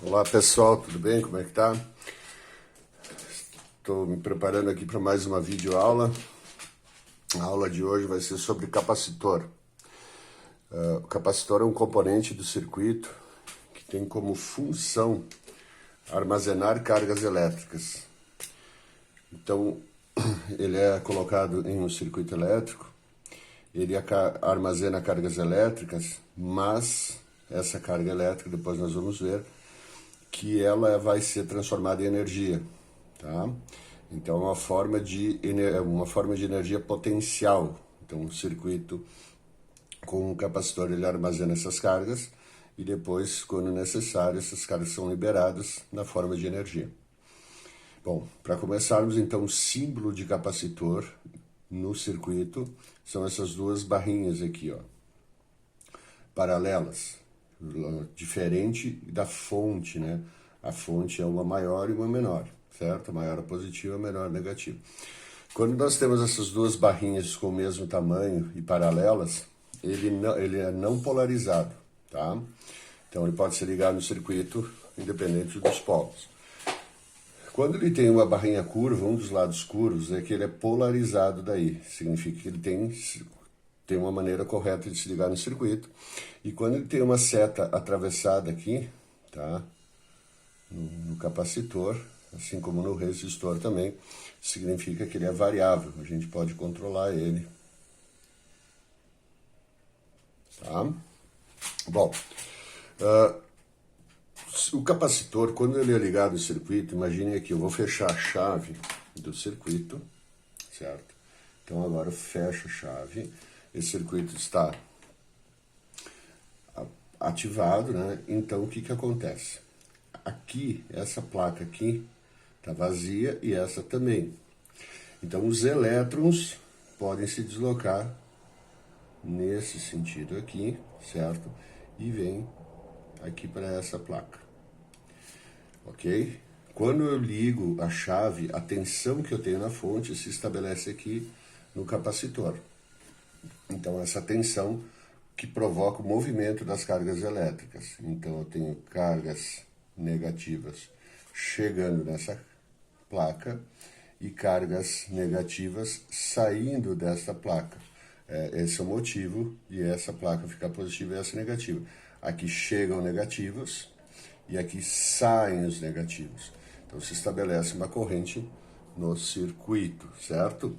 Olá pessoal, tudo bem? Como é que tá? Estou me preparando aqui para mais uma videoaula. A aula de hoje vai ser sobre capacitor. O capacitor é um componente do circuito que tem como função armazenar cargas elétricas. Então, ele é colocado em um circuito elétrico, ele armazena cargas elétricas, mas essa carga elétrica, depois nós vamos ver, que ela vai ser transformada em energia, tá? Então, é uma forma de energia potencial. Então, um circuito com um capacitor, ele armazena essas cargas e depois, quando necessário, essas cargas são liberadas na forma de energia. Bom, para começarmos, então, o símbolo de capacitor no circuito são essas duas barrinhas aqui, ó, paralelas, diferente da fonte, né? A fonte é uma maior e uma menor, certo? A maior é positiva, a menor é negativa. Quando nós temos essas duas barrinhas com o mesmo tamanho e paralelas, ele é não polarizado, tá? Então ele pode ser ligado no circuito independente dos polos. Quando ele tem uma barrinha curva, um dos lados curvos, é que ele é polarizado daí. Significa que ele tem uma maneira correta de se ligar no circuito. E quando ele tem uma seta atravessada aqui, tá? No capacitor, assim como no resistor também, significa que ele é variável. A gente pode controlar ele. Tá? Bom, o capacitor, quando ele é ligado no circuito, imagine aqui, eu vou fechar a chave do circuito, certo? Então agora eu fecho a chave, esse circuito está ativado, né? Então o que acontece? Aqui, essa placa aqui está vazia e essa também. Então os elétrons podem se deslocar nesse sentido aqui, certo? E vem aqui para essa placa, ok? Quando eu ligo a chave, a tensão que eu tenho na fonte se estabelece aqui no capacitor. Então essa tensão que provoca o movimento das cargas elétricas. Então eu tenho cargas negativas chegando nessa placa e cargas negativas saindo dessa placa. Esse é o motivo de essa placa ficar positiva e essa negativa. Aqui chegam negativos e aqui saem os negativos. Então se estabelece uma corrente no circuito, certo?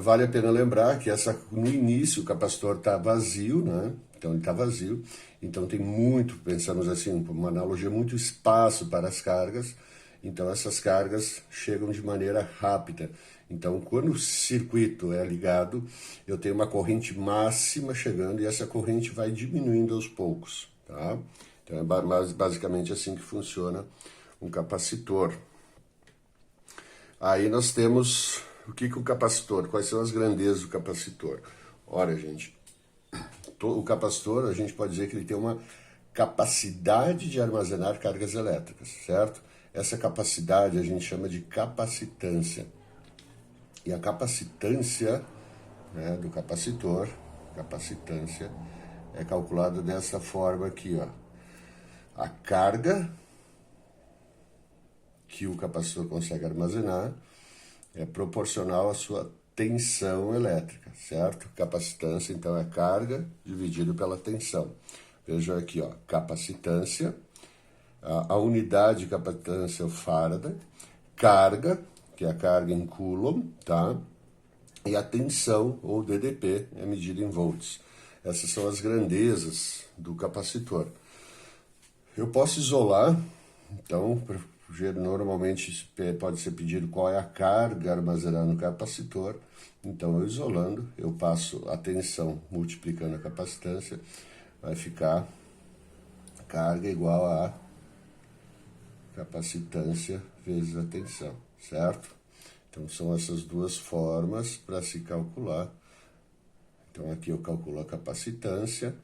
Vale a pena lembrar que no início o capacitor está vazio, né? Então ele está vazio, então tem muito, pensamos assim, uma analogia, muito espaço para as cargas, então essas cargas chegam de maneira rápida. Então quando o circuito é ligado, eu tenho uma corrente máxima chegando e essa corrente vai diminuindo aos poucos, tá? Então é basicamente assim que funciona um capacitor. Aí nós temos o que o capacitor, quais são as grandezas do capacitor? Olha, gente, o capacitor, a gente pode dizer que ele tem uma capacidade de armazenar cargas elétricas, certo? Essa capacidade a gente chama de capacitância. E a capacitância, né, do capacitor, capacitância, é calculada dessa forma aqui, ó. A carga que o capacitor consegue armazenar é proporcional à sua tensão elétrica, certo? Capacitância, então, é carga dividido pela tensão. Vejam aqui, ó, capacitância, a unidade de capacitância é o Faraday, carga, que é a carga em Coulomb, tá? E a tensão, ou DDP, é medida em volts. Essas são as grandezas do capacitor. Eu posso isolar, então, normalmente pode ser pedido qual é a carga armazenada no capacitor. Então, eu isolando, eu passo a tensão multiplicando a capacitância, vai ficar carga igual a capacitância vezes a tensão, certo? Então, são essas duas formas para se calcular. Então, aqui eu calculo a capacitância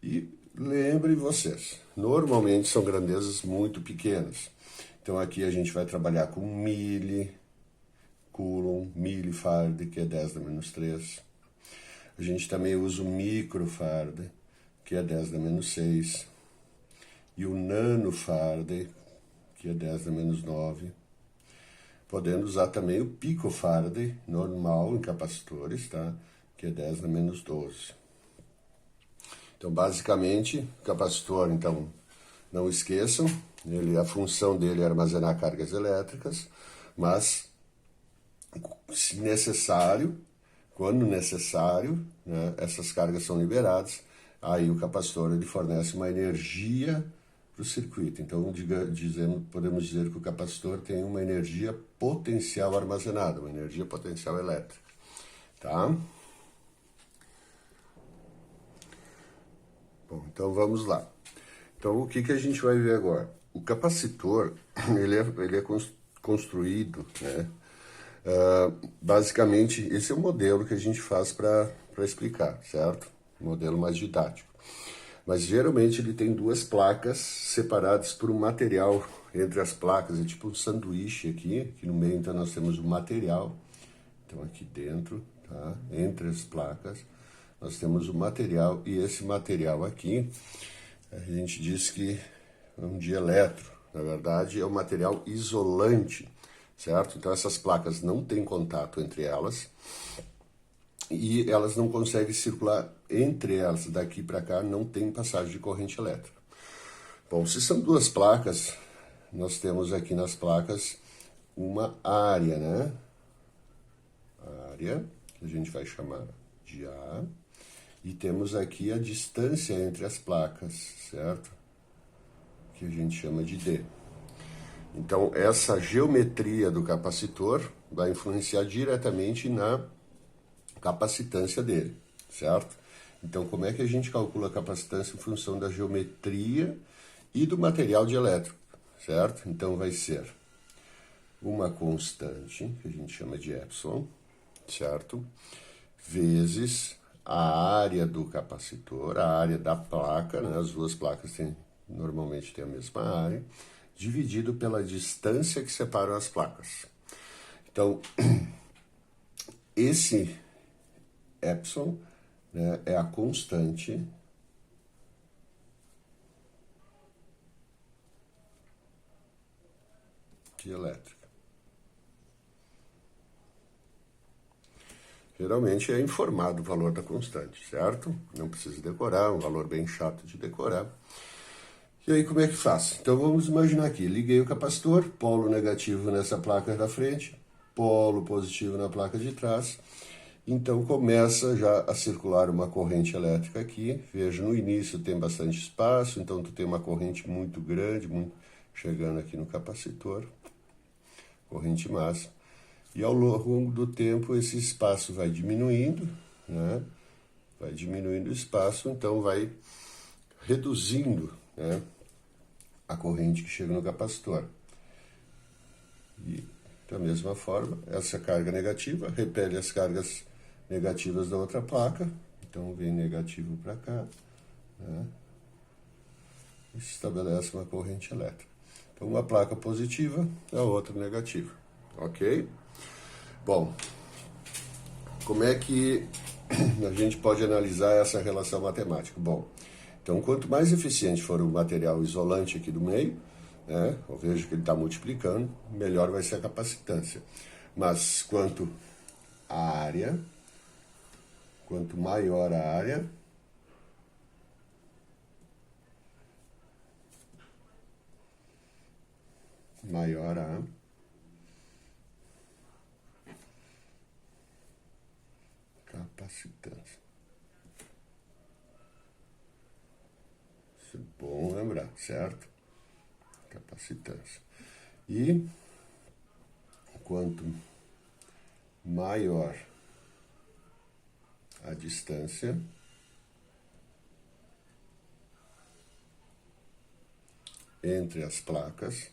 e lembrem vocês, normalmente são grandezas muito pequenas. Então aqui a gente vai trabalhar com Coulomb, milifarad, que é 10 a menos 3. A gente também usa o microfarad, que é 10 a menos 6. e o nanofarad, que é 10 a menos 9. Podendo usar também o picofarad normal em capacitores, tá? Que é 10 a menos 12. Então, basicamente, o capacitor, então, não esqueçam, a função dele é armazenar cargas elétricas, mas, se necessário, quando necessário, né, essas cargas são liberadas, aí o capacitor ele fornece uma energia para o circuito. Então, podemos dizer que o capacitor tem uma energia potencial armazenada, uma energia potencial elétrica. Tá? Bom, então vamos lá. Então, o que a gente vai ver agora? O capacitor, ele é construído, né? Basicamente, esse é o modelo que a gente faz para explicar, certo? Um modelo mais didático. Mas, geralmente, ele tem duas placas separadas por um material entre as placas. É tipo um sanduíche aqui no meio, então, nós temos um material. Então, aqui dentro, tá? Entre as placas, nós temos o material, e esse material aqui, a gente diz que é um dieletro. Na verdade, é um material isolante, certo? Então, essas placas não têm contato entre elas e elas não conseguem circular entre elas. Daqui para cá não tem passagem de corrente elétrica. Bom, se são duas placas, nós temos aqui nas placas uma área, né? Área, que a gente vai chamar de A. E temos aqui a distância entre as placas, certo? Que a gente chama de D. Então, essa geometria do capacitor vai influenciar diretamente na capacitância dele, certo? Então, como é que a gente calcula a capacitância em função da geometria e do material dielétrico, certo? Então, vai ser uma constante, que a gente chama de epsilon, certo? Vezes a área do capacitor, a área da placa, né? As duas placas normalmente têm a mesma área, dividido pela distância que separa as placas. Então, esse epsilon, né, é a constante dielétrica. Geralmente é informado o valor da constante, certo? Não precisa decorar, é um valor bem chato de decorar. E aí, como é que faz? Então, vamos imaginar aqui, liguei o capacitor, polo negativo nessa placa da frente, polo positivo na placa de trás. Então, começa já a circular uma corrente elétrica aqui. Veja, no início tem bastante espaço, então tu tem uma corrente muito grande, chegando aqui no capacitor, corrente máxima. E ao longo do tempo, esse espaço vai diminuindo, né? Vai diminuindo o espaço, então vai reduzindo, né, a corrente que chega no capacitor. E, da mesma forma, essa carga negativa repele as cargas negativas da outra placa. Então, vem negativo para cá, né? E se estabelece uma corrente elétrica. Então, uma placa positiva, a outra negativa. Ok? Bom, como é que a gente pode analisar essa relação matemática? Bom, então, quanto mais eficiente for o material isolante aqui do meio, né, eu vejo que ele está multiplicando, melhor vai ser a capacitância. Mas quanto maior a área, maior a capacitância. Isso é bom lembrar, certo? Capacitância. E quanto maior a distância, entre as placas,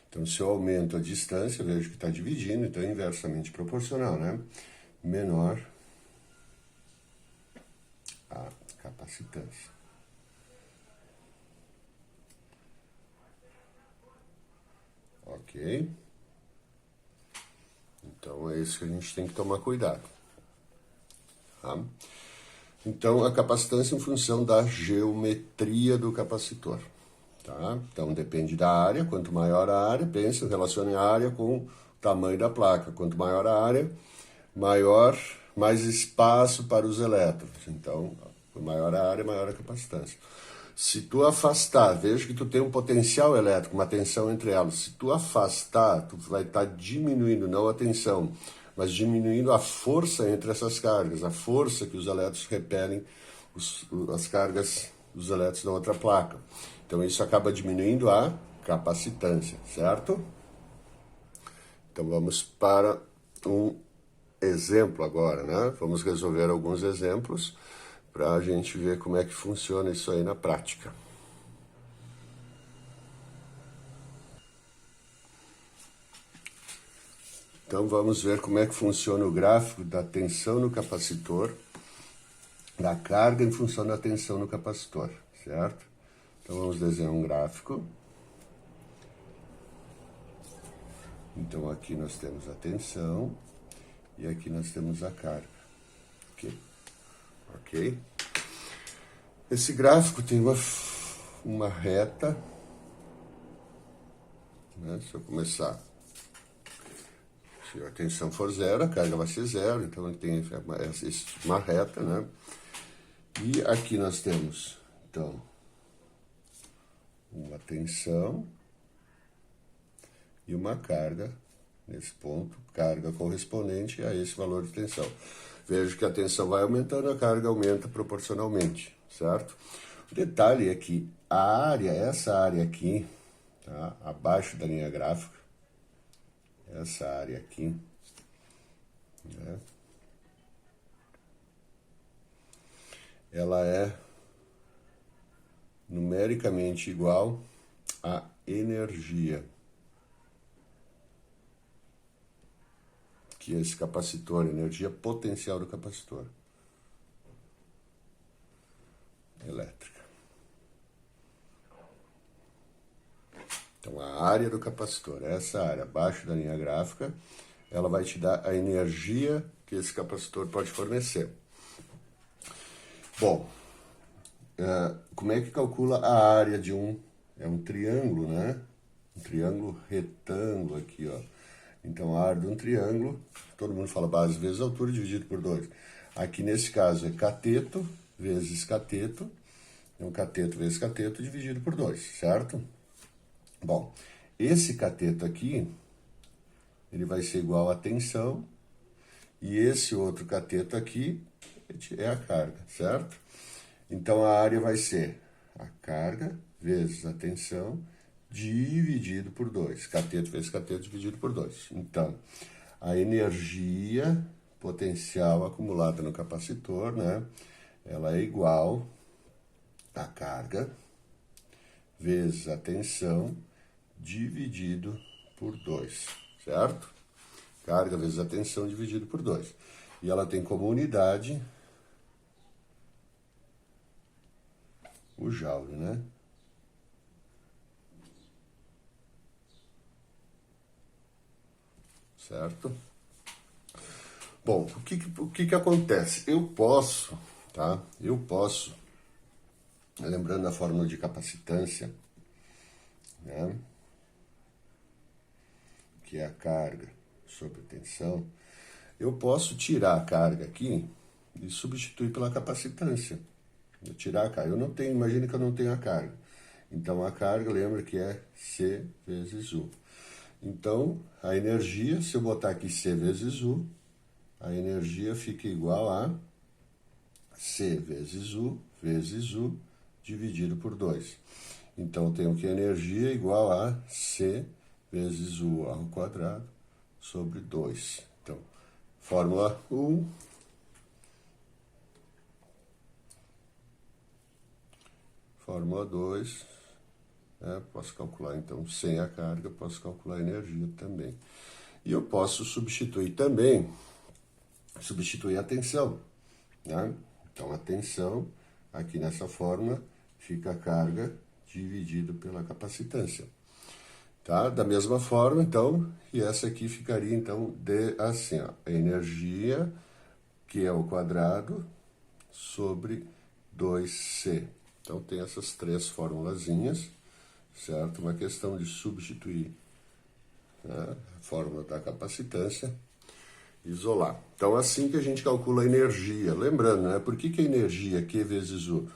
então se eu aumento a distância, eu vejo que está dividindo, então é inversamente proporcional, né? Menor a capacitância. Ok? Então, é isso que a gente tem que tomar cuidado. Tá? Então, a capacitância em função da geometria do capacitor. tá? Então depende da área, quanto maior a área, pensa, relacione a área com o tamanho da placa. Quanto maior a área, mais espaço para os elétrons. Então, maior a área, maior a capacitância. Se tu afastar, veja que tu tem um potencial elétrico, uma tensão entre elas. Se tu afastar, tu vai estar diminuindo, não a tensão, mas diminuindo a força entre essas cargas, a força que os elétrons repelem as cargas dos elétrons da outra placa. Então isso acaba diminuindo a capacitância, certo? Então vamos para um exemplo agora, né? Vamos resolver alguns exemplos para a gente ver como é que funciona isso aí na prática. Então vamos ver como é que funciona o gráfico da tensão no capacitor, da carga em função da tensão no capacitor, certo? Então vamos desenhar um gráfico. Então aqui nós temos a tensão e aqui nós temos a carga. Ok? Esse gráfico tem uma reta, né? Se eu começar, se a tensão for zero, a carga vai ser zero, então ele tem uma reta, né? E aqui nós temos, então, uma tensão e uma carga, nesse ponto, carga correspondente a esse valor de tensão. Vejo que a tensão vai aumentando, a carga aumenta proporcionalmente, certo? O detalhe é que a área, essa área aqui, tá? Abaixo da linha gráfica, essa área aqui, né? Ela é numericamente igual à energia que esse capacitor, energia potencial do capacitor elétrica. Então, a área do capacitor, essa área abaixo da linha gráfica, ela vai te dar a energia que esse capacitor pode fornecer. Bom, como é que calcula a área de é um triângulo, né? Um triângulo retângulo aqui, ó. Então, a área de um triângulo, todo mundo fala base vezes altura dividido por 2. Aqui, nesse caso, é cateto vezes cateto. Então, cateto vezes cateto dividido por 2, certo? Bom, esse cateto aqui, ele vai ser igual à tensão. E esse outro cateto aqui é a carga, certo? Então, a área vai ser a carga vezes a tensão dividido por 2. Cateto vezes cateto dividido por 2. Então, a energia potencial acumulada no capacitor, né? Ela é igual à carga vezes a tensão dividido por 2, certo? Carga vezes a tensão dividido por 2. E ela tem como unidade o joule, né? Certo? Bom, o que acontece? Eu posso, tá? Lembrando a fórmula de capacitância, né? Que é a carga sobre a tensão, eu posso tirar a carga aqui e substituir pela capacitância. Eu tirar a carga. Eu não tenho, imagina que eu não tenho a carga. Então, a carga, lembra que é C vezes U. Então, a energia, se eu botar aqui C vezes U, a energia fica igual a C vezes U dividido por 2. Então, eu tenho que a energia é igual a C vezes U ao quadrado sobre 2. Então, fórmula 1. Fórmula 2, né? Posso calcular, então, sem a carga, posso calcular a energia também. E eu posso substituir também, a tensão, né? Então, a tensão, aqui nessa fórmula, fica a carga dividido pela capacitância. Tá? Da mesma forma, então, e essa aqui ficaria, então, assim, ó, a energia, que é o quadrado, sobre 2C. Então, tem essas três formulazinhas, certo? Uma questão de substituir, né, a fórmula da capacitância, isolar. Então, assim que a gente calcula a energia. Lembrando, né? Por que a energia Q vezes U?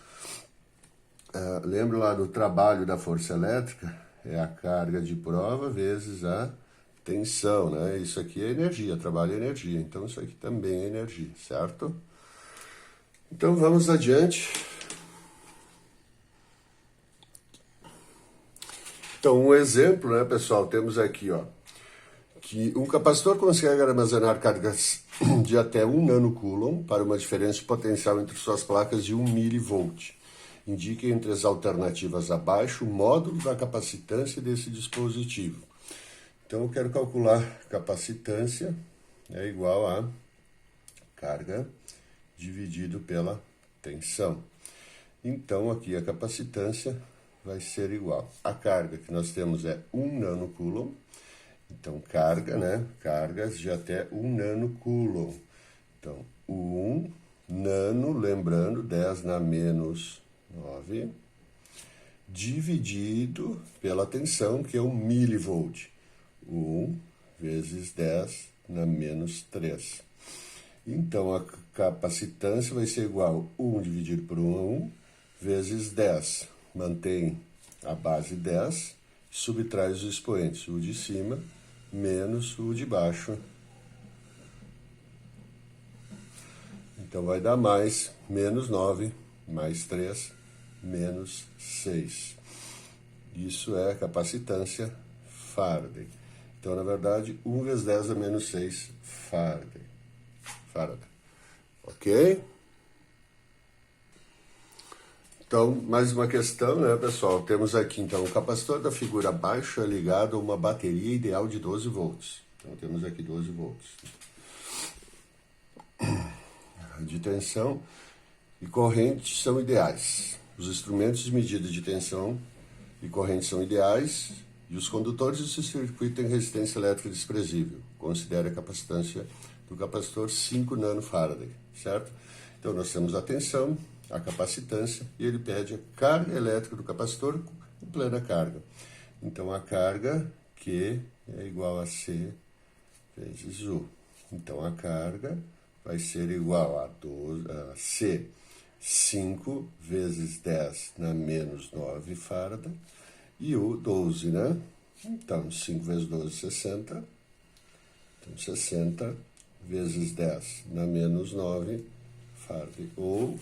Lembra lá do trabalho da força elétrica? É a carga de prova vezes a tensão, né? Isso aqui é energia, trabalho é energia. Então, isso aqui também é energia, certo? Então, vamos adiante. Então, um exemplo, né, pessoal? Temos aqui, ó, que um capacitor consegue armazenar cargas de até 1 nanocoulomb para uma diferença de potencial entre suas placas de 1 milivolt. Indique entre as alternativas abaixo o módulo da capacitância desse dispositivo. Então, eu quero calcular capacitância é igual a carga dividido pela tensão. Então, aqui a capacitância vai ser igual. A carga que nós temos é 1 nanocoulomb. Então, carga, né? Cargas de até 1 nanocoulomb. Então, 1 nano, lembrando, 10 na menos 9, dividido pela tensão, que é 1 milivolt. 1 vezes 10 na menos 3. Então, a capacitância vai ser igual a 1 dividido por 1 vezes 10. Mantém a base 10, subtrai os expoentes, o de cima menos o de baixo. Então, vai dar mais, menos 9, mais 3, menos 6. Isso é a capacitância Faraday. Então, na verdade, 1 vezes 10 a menos 6 Faraday. Ok? Então, mais uma questão, né, pessoal? Temos aqui, então, o capacitor da figura abaixo é ligado a uma bateria ideal de 12 volts. Então, temos aqui 12 volts. De tensão e corrente são ideais. Os instrumentos de medida de tensão e corrente são ideais e os condutores do circuito têm resistência elétrica desprezível. Considere a capacitância do capacitor 5 nanofarad, certo? Então, nós temos a tensão, a capacitância, e ele pede a carga elétrica do capacitor em plena carga. Então, a carga Q é igual a C vezes U. Então, a carga vai ser igual a C, 5 vezes 10 na menos 9 farad, e U, 12, né? Então, 5 vezes 12, 60. Então, 60 vezes 10 na menos 9 farad, ou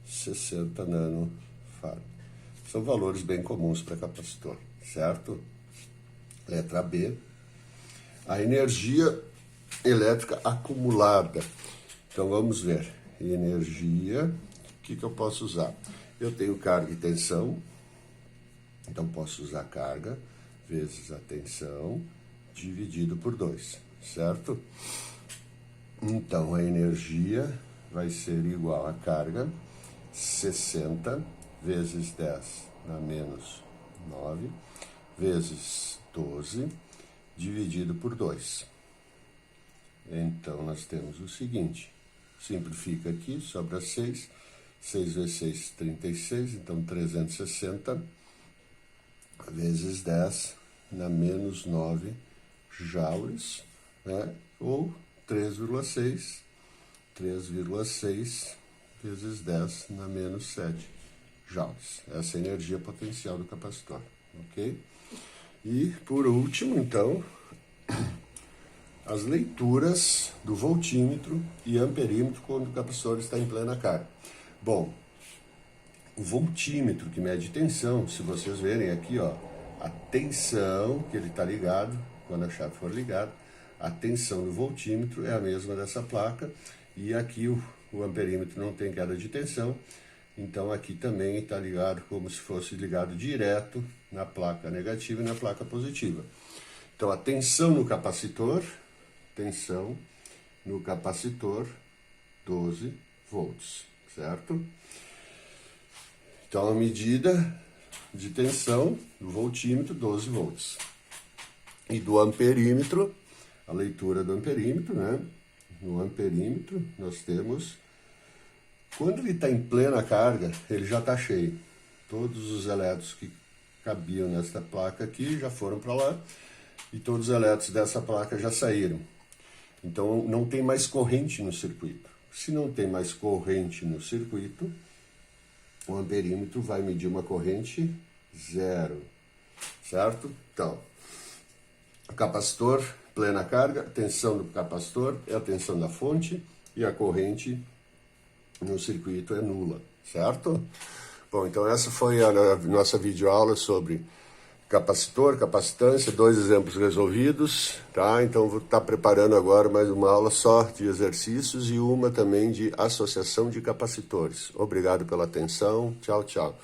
60 nanofarad. São valores bem comuns para capacitor, certo? Letra B. A energia elétrica acumulada. Então, vamos ver. Energia, o que eu posso usar? Eu tenho carga e tensão, então posso usar carga vezes a tensão dividido por 2, certo? Então, a energia vai ser igual a carga 60 vezes 10 na menos 9 vezes 12 dividido por 2. Então, nós temos o seguinte, simplifica aqui, sobra 6, 6 vezes 6, 36, então 360 vezes 10 na menos 9 joules, né? Ou 3,6 vezes 10 na menos 7 joules. Essa é a energia potencial do capacitor, ok? E, por último, então, as leituras do voltímetro e amperímetro quando o capacitor está em plena carga. Bom, o voltímetro que mede tensão, se vocês verem aqui, ó, a tensão que ele está ligado, quando a chave for ligada, a tensão do voltímetro é a mesma dessa placa, e aqui o amperímetro não tem queda de tensão, então aqui também está ligado como se fosse ligado direto na placa negativa e na placa positiva. Então, a tensão no capacitor, 12 volts, certo? Então, a medida de tensão do voltímetro, 12 volts. E do amperímetro, a leitura do amperímetro, né? No amperímetro, nós temos, quando ele está em plena carga, ele já está cheio. Todos os elétrons que cabiam nesta placa aqui já foram para lá e todos os elétrons dessa placa já saíram. Então não tem mais corrente no circuito. Se não tem mais corrente no circuito, o amperímetro vai medir uma corrente zero, certo? Então, capacitor, plena carga, a tensão do capacitor é a tensão da fonte e a corrente no circuito é nula, certo? Bom, então essa foi a nossa videoaula sobre capacitor, capacitância, 2 exemplos resolvidos, tá? Então vou estar preparando agora mais uma aula só de exercícios e uma também de associação de capacitores. Obrigado pela atenção, tchau, tchau.